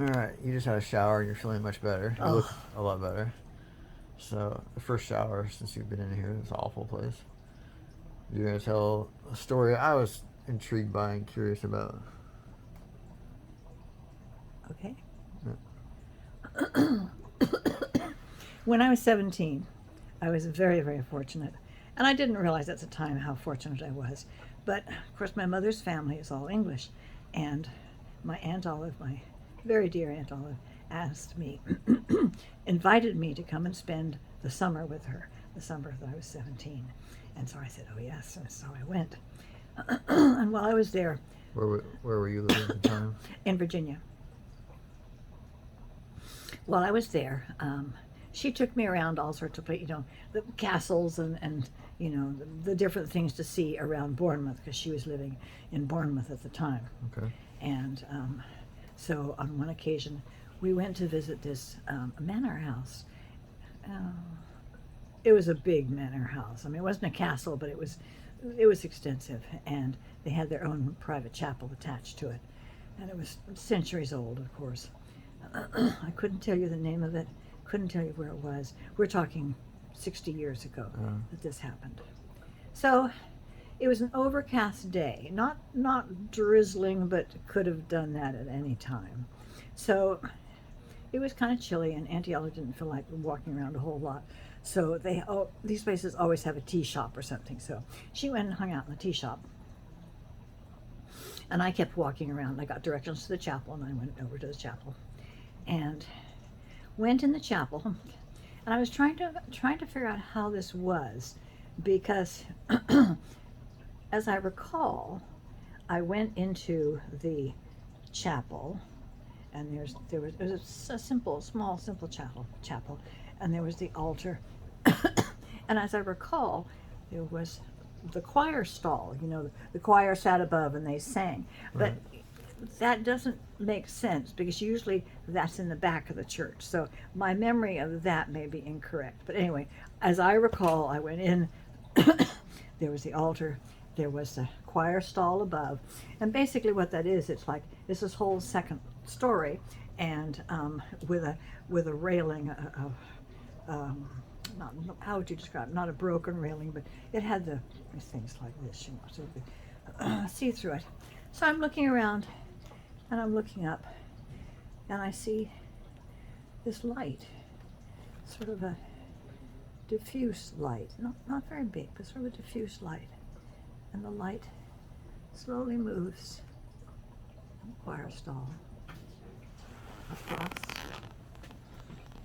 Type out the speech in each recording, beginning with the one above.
Alright, you just had a shower and you're feeling much better. You look Oh, a lot better. So, the first shower since you've been in here, this awful place. You're going to tell a story I was intrigued by and curious about. okay. Yeah. When I was 17, I was very, very fortunate. And I didn't realize at the time how fortunate I was. But of course, my mother's family is all English. And my Aunt Olive, my very dear Aunt Olive, asked me, invited me to come and spend the summer with her, the summer that I was 17. And so I said, oh, yes. And so I went. And while I was there Where were you living at the time? in Virginia, while I was there, she took me around all sorts of, the castles and the different things to see around Bournemouth because she was living in Bournemouth at the time. Okay. And so on one occasion, we went to visit this manor house. Uh, it was a big manor house. I mean, it wasn't a castle, but it was extensive, and they had their own private chapel attached to it, and it was centuries old, of course. I couldn't tell you the name of it, couldn't tell you where it was. We're talking 60 years ago that this happened. So it was an overcast day, not drizzling, but could have done that at any time. So it was kind of chilly, and Auntie Ella didn't feel like walking around a whole lot. So these places always have a tea shop or something. So she went and hung out in the tea shop, and I kept walking around. I got directions to the chapel, and I went over to the chapel, and went in the chapel, and I was trying to figure out how this was, because as I recall, I went into the chapel, and it was a simple chapel, and there was the altar, and as I recall, there was the choir stall. The choir sat above and they sang, but Right. that doesn't make sense because usually that's in the back of the church. So my memory of that may be incorrect. But anyway, as I recall, I went in, there was the altar, there was the choir stall above. And basically what that is, it's this whole second story, and with a railing, not, how would you describe it? Not a broken railing, but it had these things like this, so you could see through it. So I'm looking around, and I'm looking up, and I see this light, sort of a diffuse light, not very big, but sort of a diffuse light. And the light slowly moves in the choir stall across.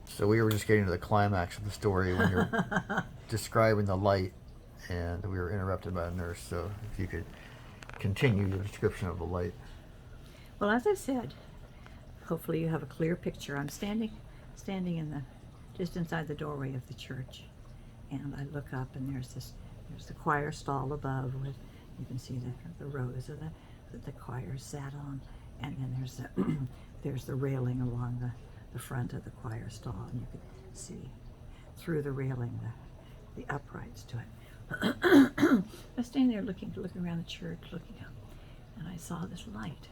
So we were just getting to the climax of the story when you're describing the light, and we were interrupted by a nurse. So if you could continue your description of the light. Well, as I said, hopefully you have a clear picture. I'm standing in just inside the doorway of the church, and I look up, and there's the choir stall above with, you can see the rows of that the choir sat on, and then there's the railing along the front of the choir stall, and you can see through the railing the uprights to it. I was standing there looking around the church, looking up, and I saw this light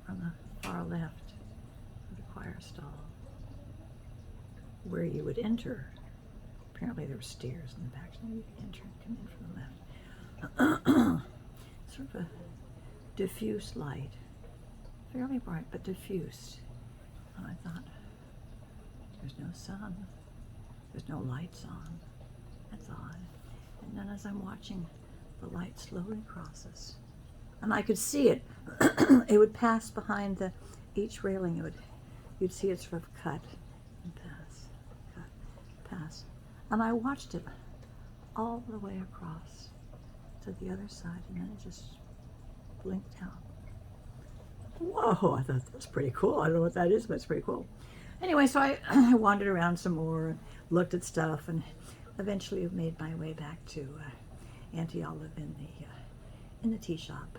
on the far left of the choir stall, where you would enter. Apparently there were stairs in the back, so you could enter and come in from the left. Sort of a diffuse light, fairly bright, but diffuse. And I thought, there's no sun, there's no lights on. That's odd. And then as I'm watching, the light slowly crosses, and I could see it. It would pass behind each railing. You'd see it sort of cut and pass. And I watched it all the way across to the other side, and then it just blinked out. Whoa, I thought that was pretty cool. I don't know what that is, but it's pretty cool. Anyway, so I wandered around some more and looked at stuff, and eventually made my way back to Auntie Olive in the tea shop.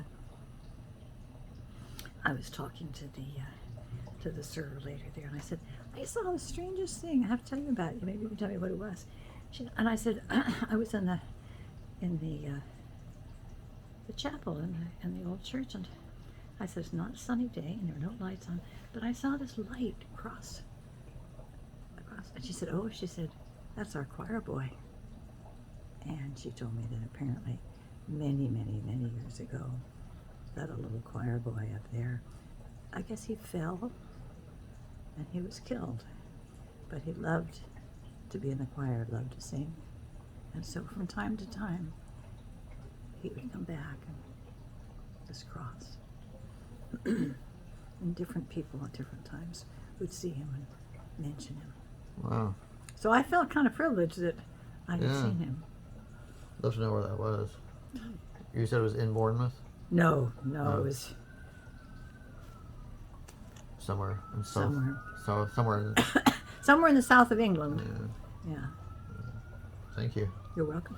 I was talking to the server later there, and I said, I saw the strangest thing. I have to tell you about it. Maybe you can tell me what it was. And I said, I was in the chapel in the old church, and I said, it's not a sunny day and there were no lights on, but I saw this light cross. And she said, oh, she said, that's our choir boy. And she told me that apparently many, many, many years ago, that a little choir boy up there, I guess he fell and he was killed. But he loved to be in the choir, loved to sing. And so from time to time, he would come back and this cross. And different people at different times would see him and mention him. Wow. So I felt kind of privileged that I had Yeah. seen him. Love to know where that was. You said it was in Bournemouth? No, Oh. it was Somewhere in somewhere. somewhere in Somewhere in the south of England. yeah. Yeah. Thank you. You're welcome.